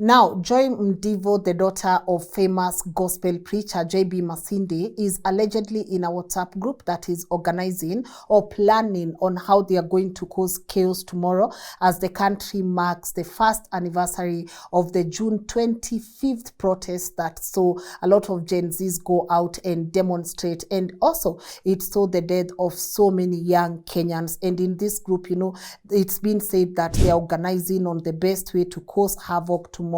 Now, Joy Mdivo, the daughter of famous gospel preacher J.B. Masinde, is allegedly in a WhatsApp group that is organizing or planning on how they are going to cause chaos tomorrow as the country marks the first anniversary of the June 25th protest that saw a lot of Gen Zs go out and demonstrate. And also, it saw the death of so many young Kenyans. And in this group, it's been said that they are organizing on the best way to cause havoc tomorrow,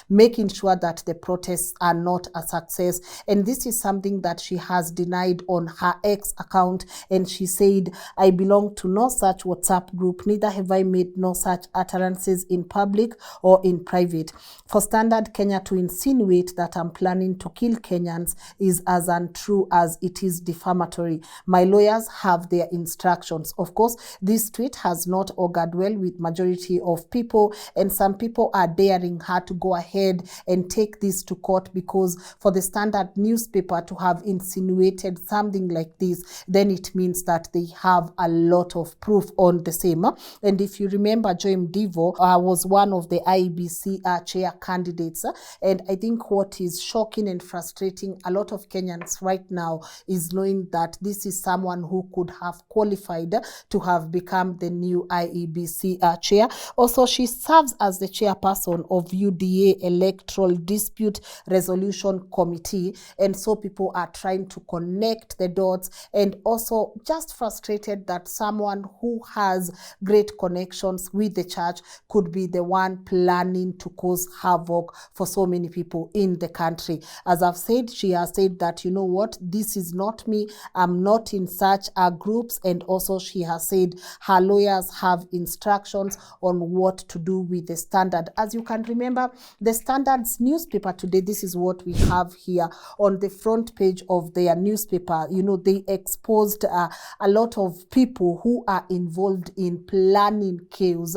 making sure that the protests are not a success. And this is something that she has denied on her X account. And she said, "I belong to no such WhatsApp group, neither have I made no such utterances in public or in private. For Standard Kenya to insinuate that I'm planning to kill Kenyans is as untrue as it is defamatory. My lawyers have their instructions." Of course, this tweet has not augured well with majority of people, and some people are daring her to go ahead and take this to court, because for the Standard newspaper to have insinuated something like this, then it means that they have a lot of proof on the same. And if you remember, Joy Mdivo was one of the IEBC chair candidates, and I think what is shocking and frustrating a lot of Kenyans right now is knowing that this is someone who could have qualified to have become the new IEBC chair. Also, she serves as the chairperson of UDA Electoral Dispute Resolution Committee, and so people are trying to connect the dots, and also just frustrated that someone who has great connections with the church could be the one planning to cause havoc for so many people in the country. As I've said, she has said that, you know what, this is not me, I'm not in such groups. And also she has said her lawyers have instructions on what to do with the Standard. As you can remember, the Standard's newspaper today, this is what we have here on the front page of their newspaper. They exposed a lot of people who are involved in planning chaos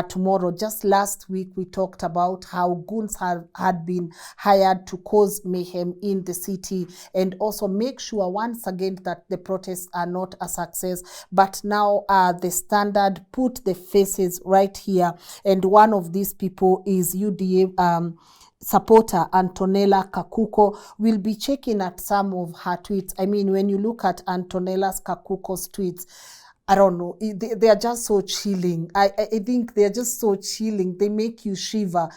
tomorrow. Just last week, we talked about how goons had been hired to cause mayhem in the city and also make sure once again that the protests are not a success. But now the Standard put the faces right here, and one of these people is UDA supporter Antonella Kakuko. Will be checking at some of her tweets. I mean, when you look at Antonella Kakuko's tweets, I don't know, they are just so chilling. I think they are just so chilling. They make you shiver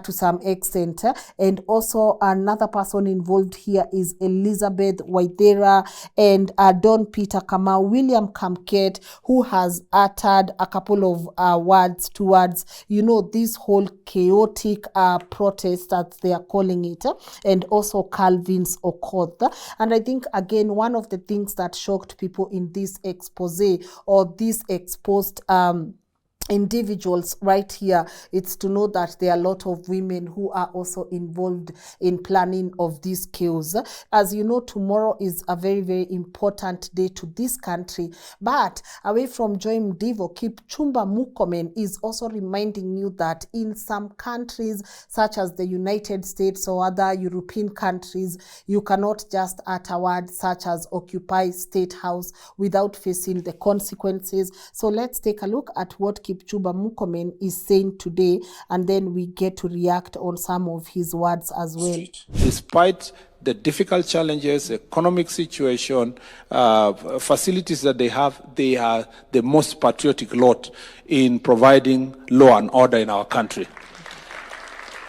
to some extent. And also another person involved here is Elizabeth Waithera and Don Peter Kamau, William Kamket, who has uttered a couple of words towards, this whole chaotic protest that they are calling it, and also Calvin's Okoth. And I think, again, one of the things that shocked people in this expose or these exposed individuals right here, it's to know that there are a lot of women who are also involved in planning of this chaos. As you know, tomorrow is a very, very important day to this country. But away from Joy Mdivo, Kipchumba Murkomen is also reminding you that in some countries, such as the United States or other European countries, you cannot just utter words such as Occupy State House without facing the consequences. So let's take a look at what Kipchumba Murkomen is saying today, and then we get to react on some of his words as well. Despite the difficult challenges, economic situation, facilities that they are the most patriotic lot in providing law and order in our country.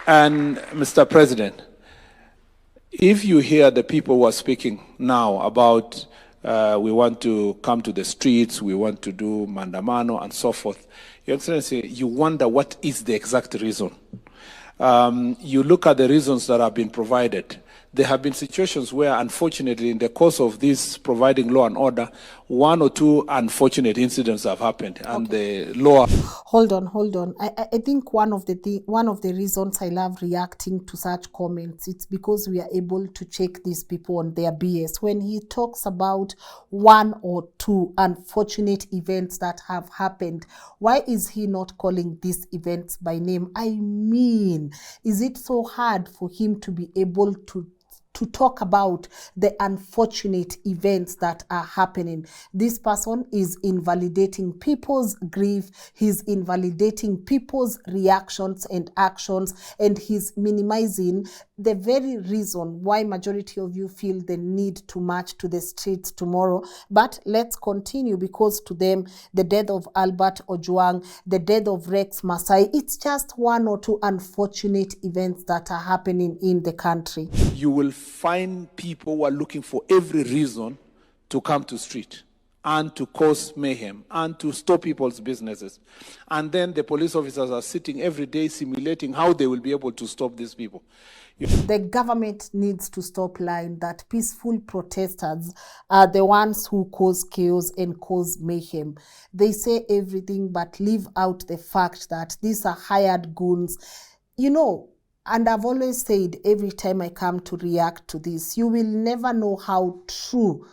And Mr. President, if you hear the people who are speaking now about we want to come to the streets, we want to do mandamano and so forth, Your Excellency, you wonder what is the exact reason. You look at the reasons that have been provided. There have been situations where, unfortunately, in the course of this providing law and order, one or two unfortunate incidents have happened, and the law. Hold on. I think one of the reasons I love reacting to such comments, it's because we are able to check these people on their BS. When he talks about one or two unfortunate events that have happened, why is he not calling these events by name? I mean, is it so hard for him to be able to to talk about the unfortunate events that are happening. This person is invalidating people's grief, he's invalidating people's reactions and actions, and he's minimizing the very reason why majority of you feel the need to march to the streets tomorrow. But let's continue, because to them, the death of Albert Ojwang, the death of Rex Masai, it's just one or two unfortunate events that are happening in the country. You will find people who are looking for every reason to come to street and to cause mayhem and to stop people's businesses. And then the police officers are sitting every day simulating how they will be able to stop these people. The government needs to stop lying that peaceful protesters are the ones who cause chaos and cause mayhem. They say everything but leave out the fact that these are hired goons. You know, and I've always said, every time I come to react to this, you will never know how true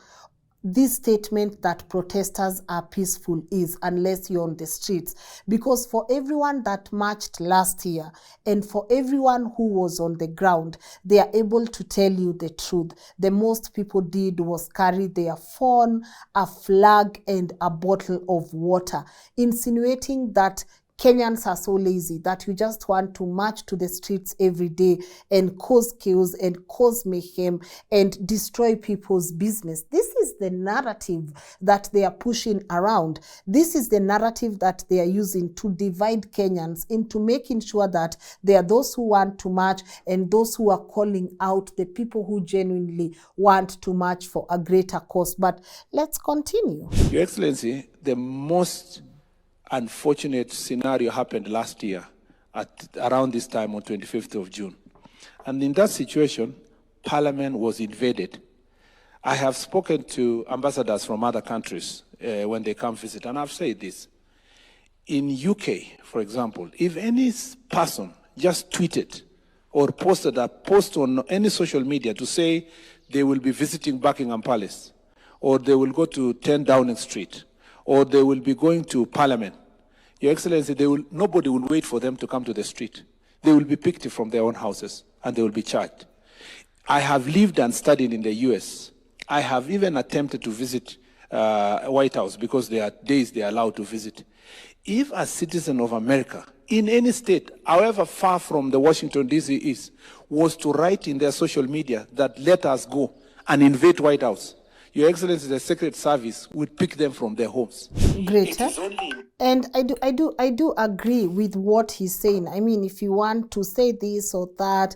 this statement that protesters are peaceful is unless you're on the streets. Because for everyone that marched last year and for everyone who was on the ground, they are able to tell you the truth. The most people did was carry their phone, a flag, and a bottle of water, insinuating that Kenyans are so lazy that you just want to march to the streets every day and cause chaos and cause mayhem and destroy people's business. This is the narrative that they are pushing around. This is the narrative that they are using to divide Kenyans into making sure that there are those who want to march and those who are calling out the people who genuinely want to march for a greater cause. But let's continue. Your Excellency, the most unfortunate scenario happened last year at around this time on 25th of June. And in that situation, Parliament was invaded. I have spoken to ambassadors from other countries when they come visit, and I've said this. In UK, for example, if any person just tweeted or posted a post on any social media to say they will be visiting Buckingham Palace, or they will go to 10 Downing Street, or they will be going to Parliament, Your Excellency, nobody will wait for them to come to the street. They will be picked from their own houses and they will be charged. I have lived and studied in the US. I have even attempted to visit White House because there are days they are allowed to visit. If a citizen of America, in any state, however far from the Washington, D.C. is, was to write in their social media that let us go and invade White House, Your Excellency, the Secret Service would pick them from their homes. Great. And I do agree with what he's saying. I mean, if you want to say this or that,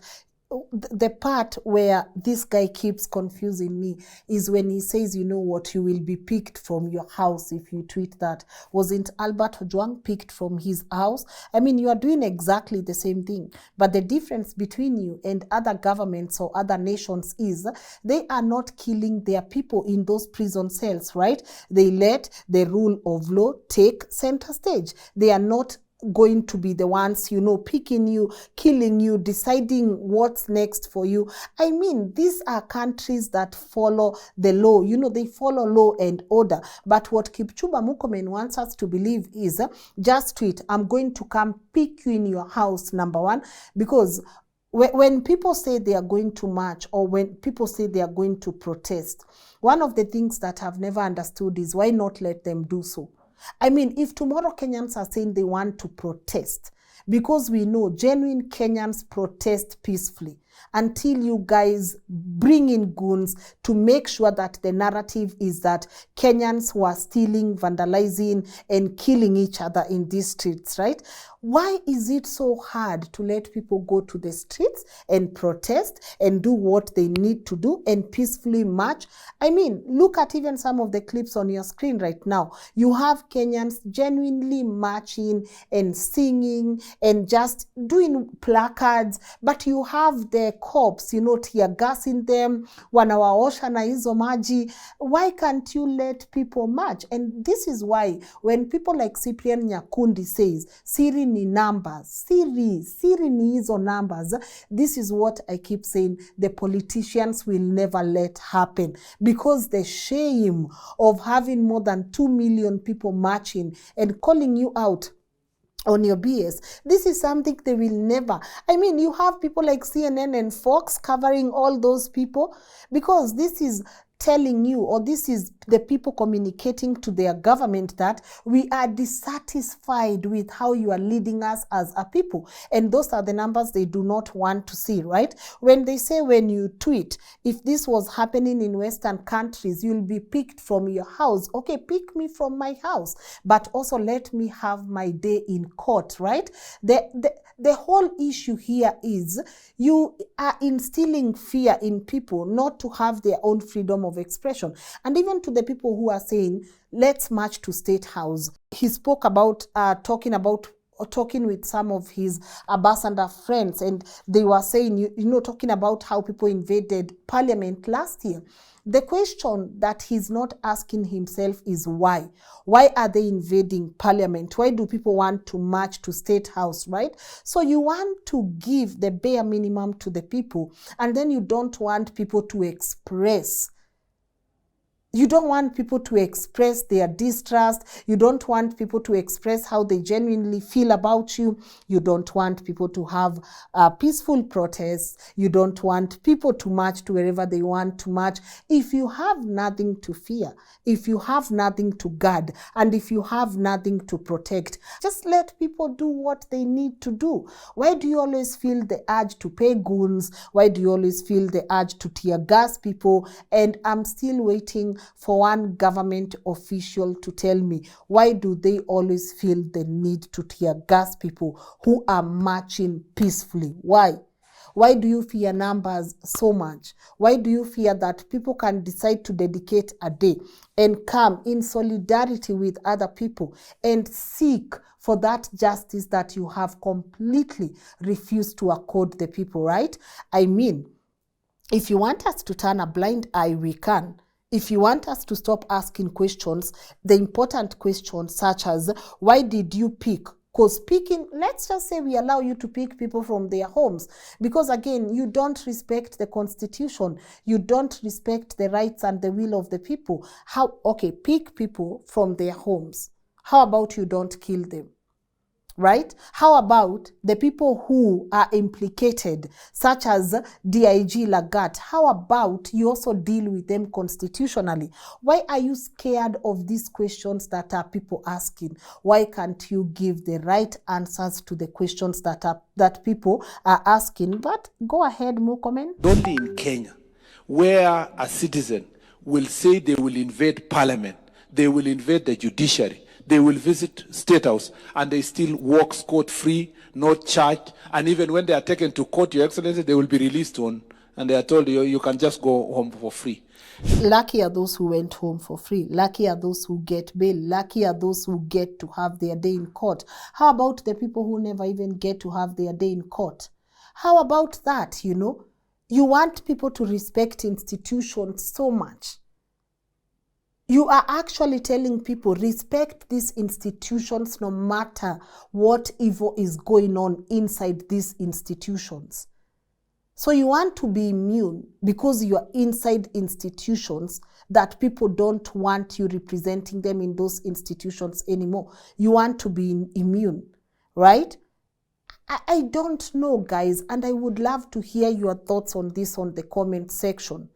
the part where this guy keeps confusing me is when he says, you know what, you will be picked from your house if you tweet that. Wasn't Albert Ojwang picked from his house? I mean, you are doing exactly the same thing. But the difference between you and other governments or other nations is they are not killing their people in those prison cells, right? They let the rule of law take center stage. They are not going to be the ones, you know, picking you, killing you, deciding what's next for you. I mean, these are countries that follow the law. You know, they follow law and order. But what Kipchumba Murkomen wants us to believe is just tweet, I'm going to come pick you in your house, number one, because when people say they are going to march or when people say they are going to protest, one of the things that I've never understood is why not let them do so? I mean, if tomorrow Kenyans are saying they want to protest, because we know genuine Kenyans protest peacefully until you guys bring in goons to make sure that the narrative is that Kenyans were stealing, vandalizing, and killing each other in these streets, right? Why is it so hard to let people go to the streets and protest and do what they need to do and peacefully march? I mean, look at even some of the clips on your screen right now. You have Kenyans genuinely marching and singing and just doing placards, but you have the cops, you know, tear gassing them, wanawaosha na hizo maji. Why can't you let people march? And this is why when people like Cyprian Nyakundi says, Siri ni numbers, Siri ni hizo numbers, this is what I keep saying, the politicians will never let happen, because the shame of having more than 2 million people marching and calling you out on your BS. This is something they will never. I mean, you have people like CNN and Fox covering all those people, because this is telling you, or this is the people communicating to their government, that we are dissatisfied with how you are leading us as a people. And those are the numbers they do not want to see, right? When they say, when you tweet, if this was happening in Western countries, you'll be picked from your house. Okay, pick me from my house, but also let me have my day in court, right? The whole issue here is you are instilling fear in people not to have their own freedom of expression. And even to the people who are saying, let's march to State House. He spoke about talking with some of his ambassador friends, and they were saying, talking about how people invaded Parliament last year. The question that he's not asking himself is why? Why are they invading Parliament? Why do people want to march to State House, right? So you want to give the bare minimum to the people, and then you don't want people to express. You don't want people to express their distrust. You don't want people to express how they genuinely feel about you. You don't want people to have peaceful protests. You don't want people to march to wherever they want to march. If you have nothing to fear, if you have nothing to guard, and if you have nothing to protect, just let people do what they need to do. Why do you always feel the urge to pay goons? Why do you always feel the urge to tear gas people? And I'm still waiting for one government official to tell me, why do they always feel the need to tear gas people who are marching peacefully? Why? Why do you fear numbers so much? Why do you fear that people can decide to dedicate a day and come in solidarity with other people and seek for that justice that you have completely refused to accord the people, right? I mean, if you want us to turn a blind eye, we can. If you want us to stop asking questions, the important questions such as, why did you pick? Because picking, let's just say we allow you to pick people from their homes. Because again, you don't respect the Constitution. You don't respect the rights and the will of the people. Pick people from their homes. How about you don't kill them? Right? How about the people who are implicated, such as DIG Lagat? How about you also deal with them constitutionally? Why are you scared of these questions that are people asking? Why can't you give the right answers to the questions that people are asking? But go ahead, Murkomen. Only in Kenya, where a citizen will say they will invade Parliament, they will invade the judiciary, they will visit State House, and they still walk scot-free, not charged. And even when they are taken to court, Your Excellency, they will be released and they are told you can just go home for free. Lucky are those who went home for free. Lucky are those who get bail. Lucky are those who get to have their day in court. How about the people who never even get to have their day in court? How about that, You want people to respect institutions so much. You are actually telling people, respect these institutions no matter what evil is going on inside these institutions. So you want to be immune because you are inside institutions that people don't want you representing them in those institutions anymore. You want to be immune, right? I don't know, guys, and I would love to hear your thoughts on this on the comment section,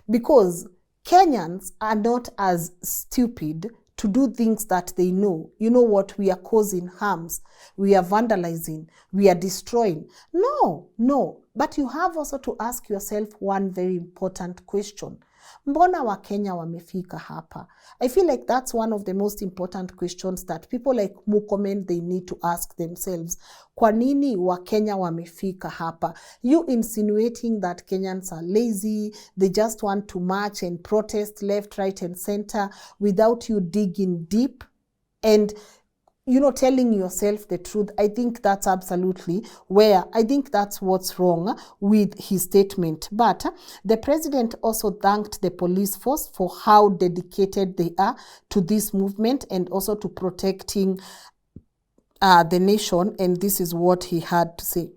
because Kenyans are not as stupid to do things that they know. You know what? We are causing harms. We are vandalizing. We are destroying. No. But you have also to ask yourself one very important question. Mbona Wakenya wamefika hapa? I feel like that's one of the most important questions that people like Murkomen, they need to ask themselves. Kwa nini Wakenya wamefika hapa? You insinuating that Kenyans are lazy, they just want to march and protest left, right, and center without you digging deep and telling yourself the truth. I think that's absolutely I think that's what's wrong with his statement. But the president also thanked the police force for how dedicated they are to this movement and also to protecting the nation. And this is what he had to say.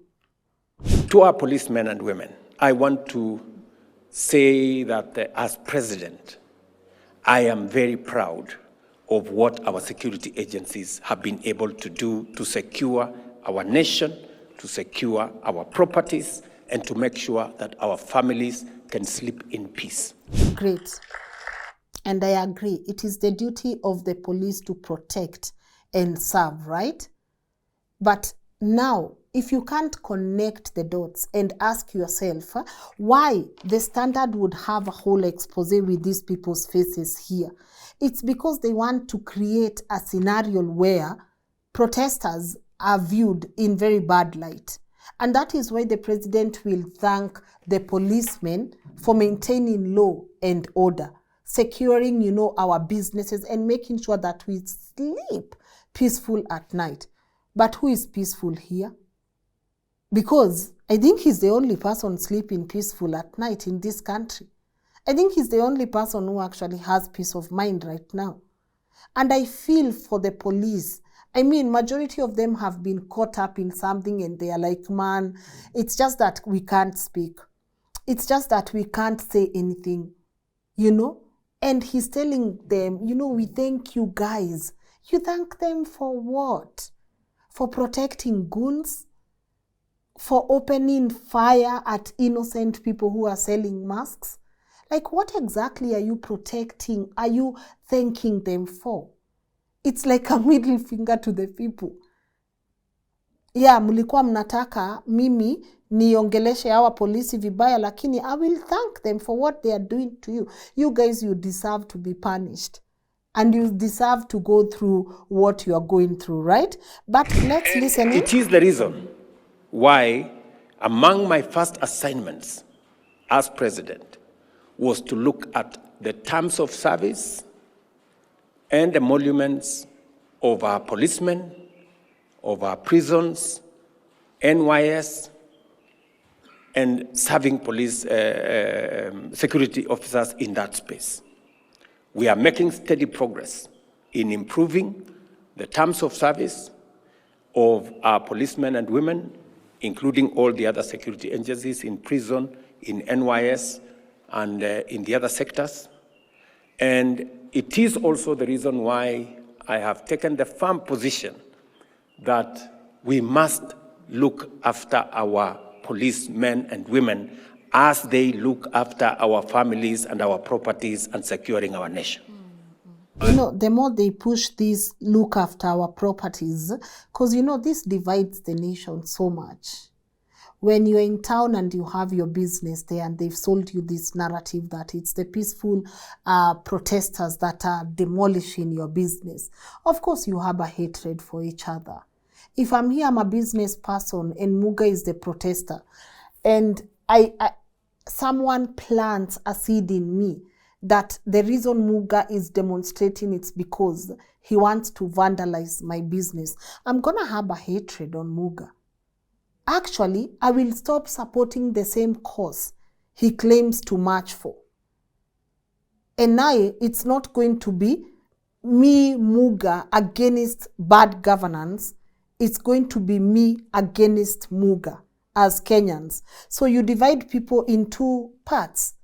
To our policemen and women, I want to say that as president, I am very proud of what our security agencies have been able to do to secure our nation, to secure our properties, and to make sure that our families can sleep in peace. Great. And I agree. It is the duty of the police to protect and serve, right? But now, if you can't connect the dots and ask yourself why the Standard would have a whole expose with these people's faces here, it's because they want to create a scenario where protesters are viewed in very bad light. And that is why the president will thank the policemen for maintaining law and order, securing, our businesses and making sure that we sleep peaceful at night. But who is peaceful here? Because I think he's the only person sleeping peaceful at night in this country. I think he's the only person who actually has peace of mind right now. And I feel for the police. I mean, majority of them have been caught up in something and they are like, man, it's just that we can't speak. It's just that we can't say anything, And he's telling them, we thank you guys. You thank them for what? For protecting goons? For opening fire at innocent people who are selling masks? Like, what exactly are you protecting? Are you thanking them for? It's like a middle finger to the people. Yeah, mlikuwa mnataka mimi niongeleshe hawa polisi vibaya, lakini I will thank them for what they are doing to you. You guys, you deserve to be punished. And you deserve to go through what you are going through, right? But let's listen. It is the reason why among my first assignments as president was to look at the terms of service and emoluments of our policemen, of our prisons, NYS, and serving police security officers in that space. We are making steady progress in improving the terms of service of our policemen and women, including all the other security agencies in prison, in NYS, and in the other sectors. And it is also the reason why I have taken the firm position that we must look after our policemen and women as they look after our families and our properties and securing our nation. The more they push this look after our properties, because, this divides the nation so much. When you're in town and you have your business there and they've sold you this narrative that it's the peaceful protesters that are demolishing your business, of course you have a hatred for each other. If I'm here, I'm a business person and Muga is the protester, and someone plants a seed in me that the reason Muga is demonstrating it's because he wants to vandalize my business, I'm going to have a hatred on Muga. Actually, I will stop supporting the same cause he claims to march for. And now it's not going to be me, Muga, against bad governance. It's going to be me against Muga as Kenyans. So you divide people in two parts,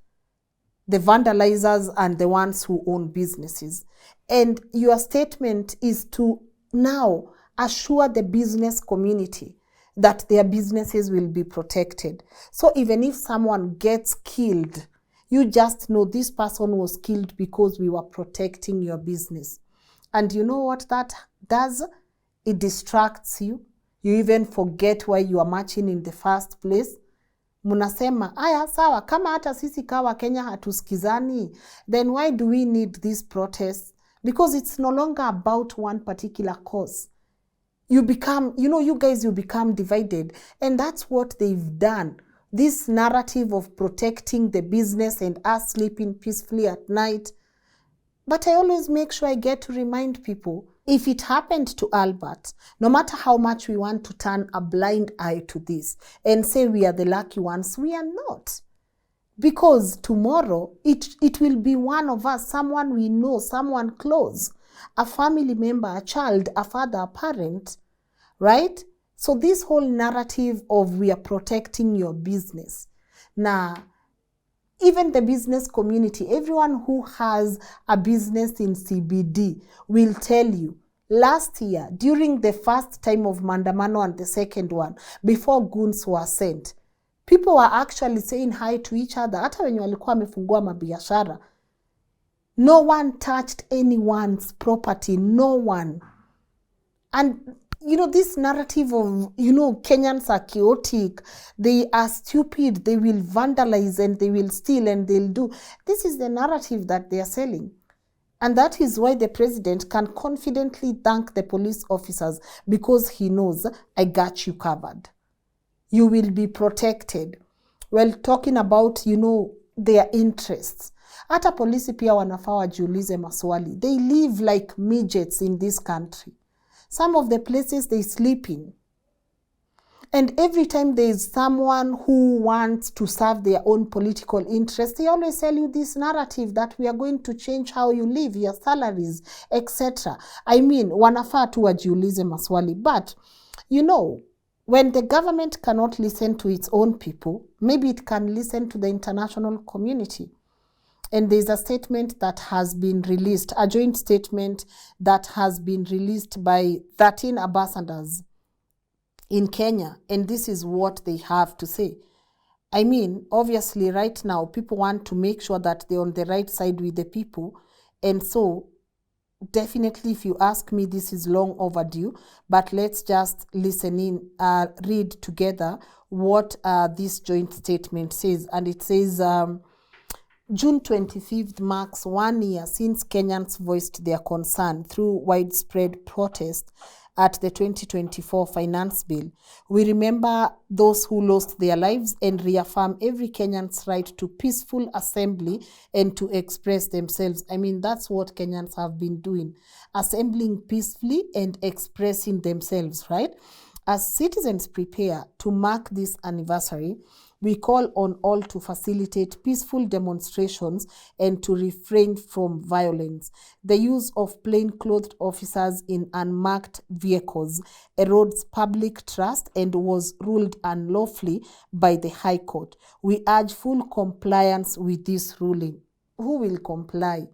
the vandalizers and the ones who own businesses. And your statement is to now assure the business community that their businesses will be protected. So even if someone gets killed, you just know this person was killed because we were protecting your business. And you know what that does? It distracts you. You even forget why you are marching in the first place. Munasema, aya sawa, kama hata sisi kawa Kenya hatusikizani, then why do we need these protests? Because it's no longer about one particular cause. You become, you guys, you become divided. And that's what they've done. This narrative of protecting the business and us sleeping peacefully at night. But I always make sure I get to remind people, if it happened to Albert, no matter how much we want to turn a blind eye to this and say we are the lucky ones, we are not. Because tomorrow, it will be one of us, someone we know, someone close, a family member, a child, a father, a parent, right? So this whole narrative of we are protecting your business. Now, Even the business community, everyone who has a business in CBD will tell you, last year, during the first time of Maandamano and the second one, before goons were sent, people were actually saying hi to each other. Hata wenye walikuwa wamefungua mabiashara. No one touched anyone's property, no one. And this narrative of, Kenyans are chaotic, they are stupid, they will vandalize and they will steal and they'll do. This is the narrative that they are selling. And that is why the president can confidently thank the police officers, because he knows, I got you covered. You will be protected. Well, talking about, their interests. Hata polisi pia wanafaa wajiulize maswali. They live like midgets in this country. Some of the places they sleep in. And every time there is someone who wants to serve their own political interests, they always sell you this narrative that we are going to change how you live, your salaries, etc. I mean, wanafaa tu wajiulize maswali. But, when the government cannot listen to its own people, maybe it can listen to the international community. And there's a statement that has been released, a joint statement that has been released by 13 ambassadors in Kenya. And this is what they have to say. I mean, obviously right now, people want to make sure that they're on the right side with the people. And so, definitely, if you ask me, this is long overdue. But let's just listen in, read together what this joint statement says. And it says, June 25th marks 1 year since Kenyans voiced their concern through widespread protest at the 2024 finance bill. We remember those who lost their lives and reaffirm every Kenyan's right to peaceful assembly and to express themselves. I mean, that's what Kenyans have been doing, assembling peacefully and expressing themselves, right? As citizens prepare to mark this anniversary, we call on all to facilitate peaceful demonstrations and to refrain from violence. The use of plain-clothed officers in unmarked vehicles erodes public trust and was ruled unlawfully by the High Court. We urge full compliance with this ruling. Who will comply?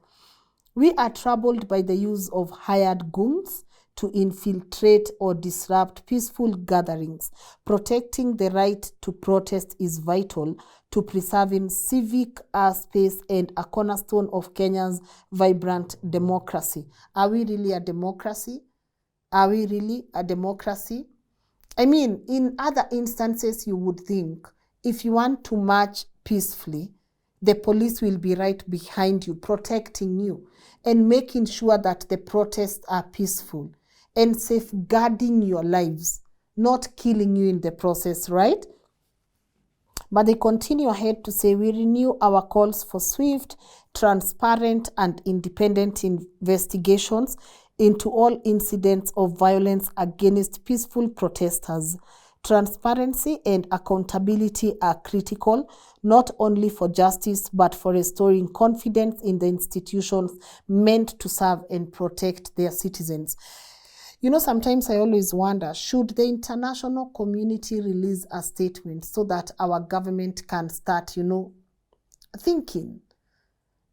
We are troubled by the use of hired goons to infiltrate or disrupt peaceful gatherings. Protecting the right to protest is vital to preserving civic space and a cornerstone of Kenya's vibrant democracy. Are we really a democracy? Are we really a democracy? I mean, in other instances, you would think if you want to march peacefully, the police will be right behind you, protecting you and making sure that the protests are peaceful and safeguarding your lives, not killing you in the process, right? But they continue ahead to say, we renew our calls for swift, transparent, and independent investigations into all incidents of violence against peaceful protesters. Transparency and accountability are critical, not only for justice, but for restoring confidence in the institutions meant to serve and protect their citizens. Sometimes I always wonder, should the international community release a statement so that our government can start, thinking?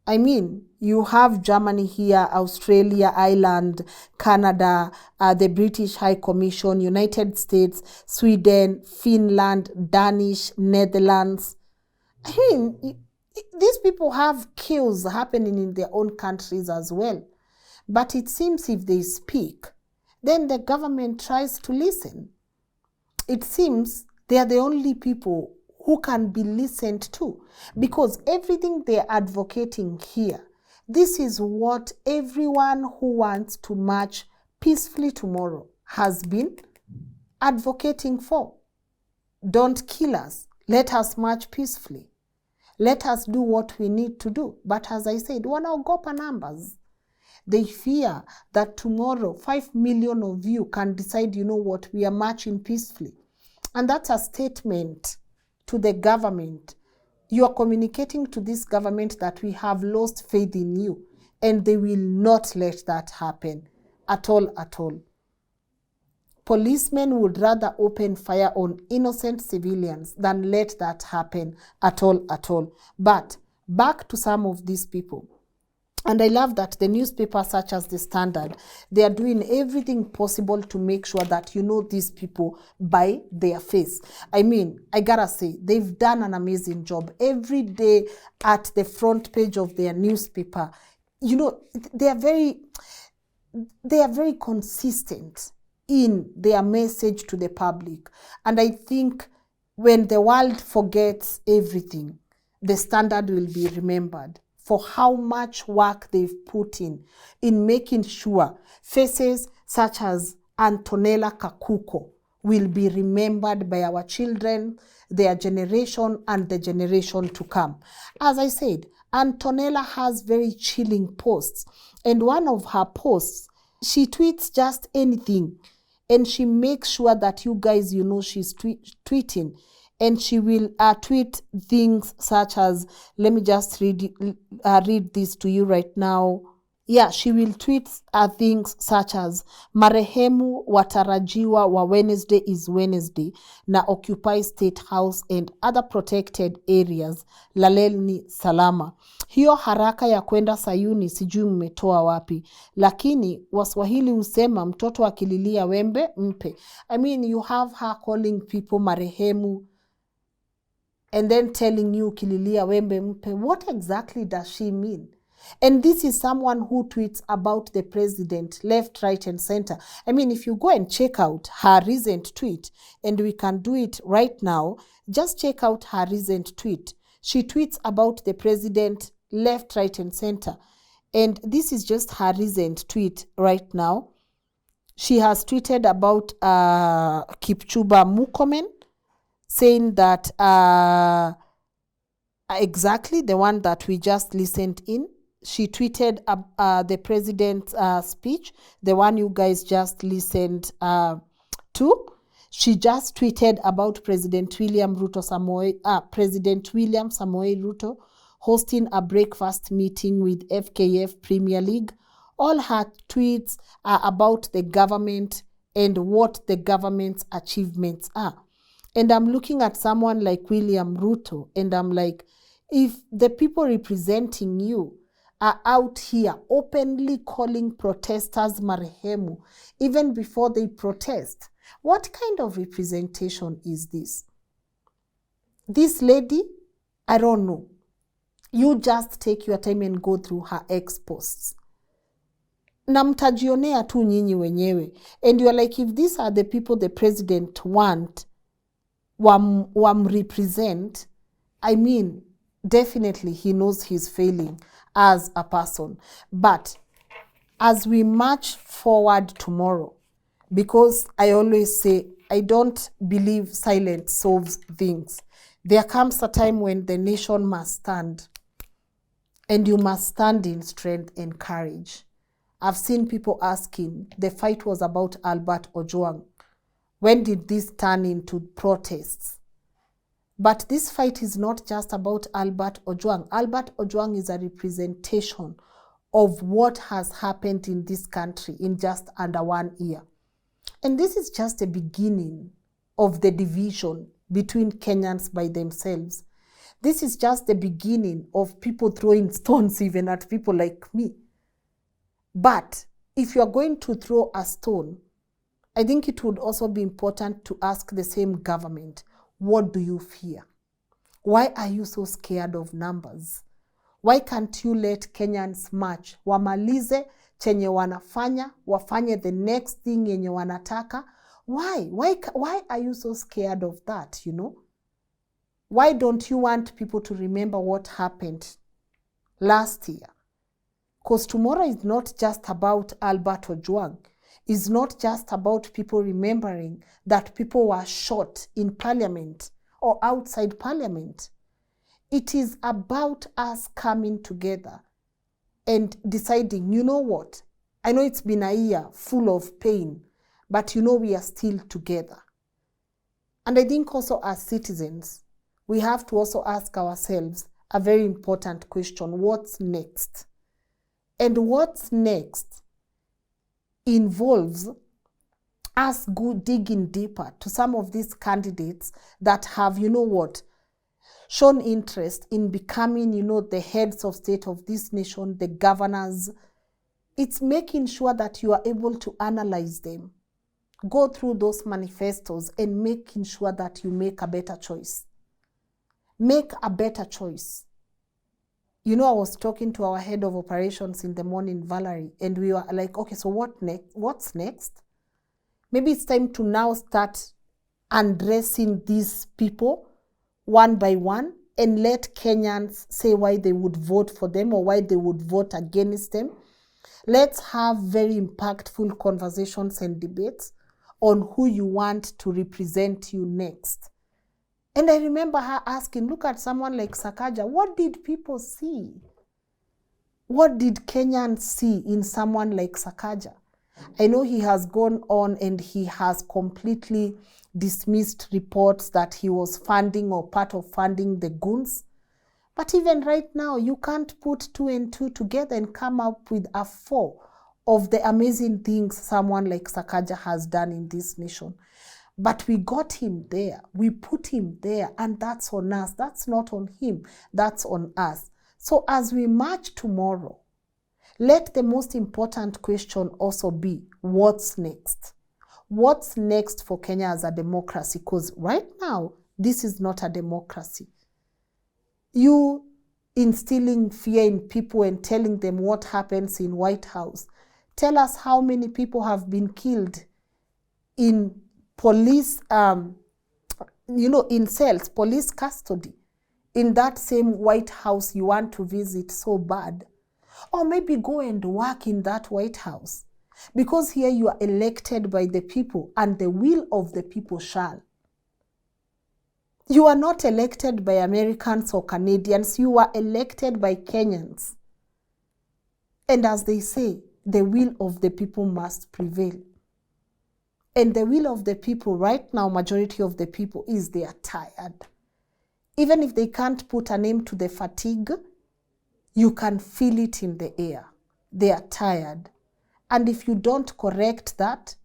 I mean, you have Germany here, Australia, Ireland, Canada, the British High Commission, United States, Sweden, Finland, Danish, Netherlands. I mean, these people have kills happening in their own countries as well. But it seems if they speak, then the government tries to listen. It seems they are the only people who can be listened to, because everything they are advocating here, this is what everyone who wants to march peacefully tomorrow has been advocating for. Don't kill us. Let us march peacefully. Let us do what we need to do. But as I said, wanaogopa numbers. They fear that tomorrow 5 million of you can decide, we are marching peacefully. And that's a statement to the government. You are communicating to this government that we have lost faith in you, and they will not let that happen at all, at all. Policemen would rather open fire on innocent civilians than let that happen at all. But back to some of these people. And I love that the newspapers such as The Standard, they are doing everything possible to make sure that you know these people by their face. I mean, I gotta say, they've done an amazing job. Every day at the front page of their newspaper, you know, they are very consistent in their message to the public. And I think when the world forgets everything, The Standard will be remembered for how much work they've put in making sure faces such as Antonella Kakuko will be remembered by our children, their generation, and the generation to come. As I said, Antonella has very chilling posts. And one of her posts, she tweets just anything. And she makes sure that you guys, you know, she's tweeting. And she will tweet things such as, let me just read this to you right now. Yeah, she will tweet things such as, marehemu watarajiwa wa Wednesday is Wednesday na occupy State House and other protected areas, laleni salama. Hiyo haraka ya kwenda Sayuni sijui mmetoa wapi, lakini Waswahili husema mtoto akililia wembe mpe. I mean, you have her calling people marehemu and then telling you kililia wembe mpe. What exactly does she mean? And this is someone who tweets about the president left, right, and center. I mean, if you go and check out her recent tweet, and we can do it right now, just check out her recent tweet. She tweets about the president left, right, and center. And this is just her recent tweet right now. She has tweeted about Kipchumba Murkomen, saying that exactly the one that we just listened in. She tweeted the president's speech, the one you guys just listened to. She just tweeted about President William Samoei Ruto hosting a breakfast meeting with FKF Premier League. All her tweets are about the government and what the government's achievements are. And I'm looking at someone like William Ruto, and I'm like, if the people representing you are out here openly calling protesters marehemu, even before they protest, what kind of representation is this? This lady, I don't know. You just take your time and go through her ex-posts. Na mtajionea tu nyinyi wenyewe. And you're like, if these are the people the president want, represent, I mean, definitely he knows he's failing as a person. But as we march forward tomorrow, because I always say, I don't believe silence solves things. There comes a time when the nation must stand, and you must stand in strength and courage. I've seen people asking, the fight was about Albert Ojwang. When did this turn into protests? But this fight is not just about Albert Ojwang. Albert Ojwang is a representation of what has happened in this country in just under 1 year. And this is just the beginning of the division between Kenyans by themselves. This is just the beginning of people throwing stones even at people like me. But if you are going to throw a stone, I think it would also be important to ask the same government, what do you fear? Why are you so scared of numbers? Why can't you let Kenyans march? Wamalize chenye wanafanya, wafanye the next thing yenye wanataka. Why are you so scared of that, you know? Why don't you want people to remember what happened last year? Because tomorrow is not just about Albert Ojwang. It's not just about people remembering that people were shot in parliament or outside parliament. It is about us coming together and deciding, you know what? I know it's been a year full of pain, but you know we are still together. And I think also as citizens, we have to also ask ourselves a very important question. What's next? And what's next involves us go digging deeper to some of these candidates that have, shown interest in becoming, the heads of state of this nation, the governors. It's making sure that you are able to analyze them, go through those manifestos, and making sure that you make a better choice. Make a better choice. I was talking to our head of operations in the morning, Valerie, and we were like, okay, so what's next? Maybe it's time to now start addressing these people one by one and let Kenyans say why they would vote for them or why they would vote against them. Let's have very impactful conversations and debates on who you want to represent you next. And I remember her asking, look at someone like Sakaja, what did people see? What did Kenyans see in someone like Sakaja? I know he has gone on and he has completely dismissed reports that he was funding or part of funding the goons. But even right now, you can't put 2 and 2 together and come up with a 4 of the amazing things someone like Sakaja has done in this nation. But we got him there, we put him there, and that's on us. That's not on him, that's on us. So as we march tomorrow, let the most important question also be, what's next? What's next for Kenya as a democracy? Because right now, this is not a democracy. You instilling fear in people and telling them what happens in White House. Tell us how many people have been killed in police, in cells, police custody, in that same White House you want to visit so bad. Or maybe go and work in that White House. Because here you are elected by the people and the will of the people shall. You are not elected by Americans or Canadians, you are elected by Kenyans. And as they say, the will of the people must prevail. And the will of the people right now, majority of the people, is they are tired. Even if they can't put a name to the fatigue, you can feel it in the air. They are tired. And if you don't correct that,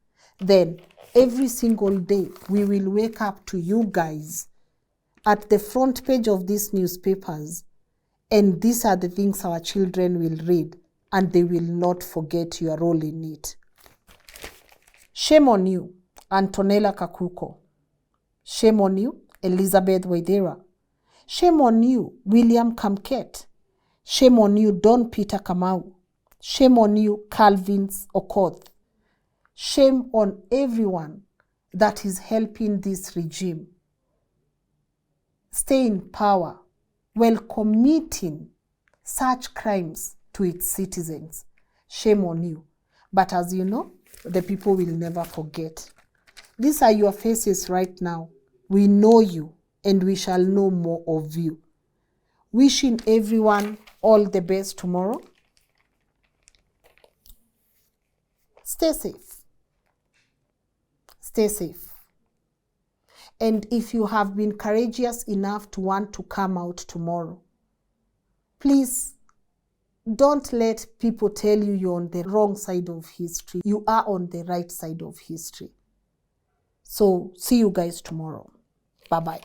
then every single day we will wake up to you guys at the front page of these newspapers, and these are the things our children will read, and they will not forget your role in it. Shame on you, Antonella Kakuko. Shame on you, Elizabeth Waithera. Shame on you, William Kamket. Shame on you, Don Peter Kamau. Shame on you, Calvin's Okoth. Shame on everyone that is helping this regime stay in power while committing such crimes to its citizens. Shame on you. But as you know, the people will never forget. These are your faces right now. We know you, and we shall know more of you. Wishing everyone all the best tomorrow. Stay safe. Stay safe. And if you have been courageous enough to want to come out tomorrow, please don't let people tell you you're on the wrong side of history. You are on the right side of history. So see you guys tomorrow. Bye-bye.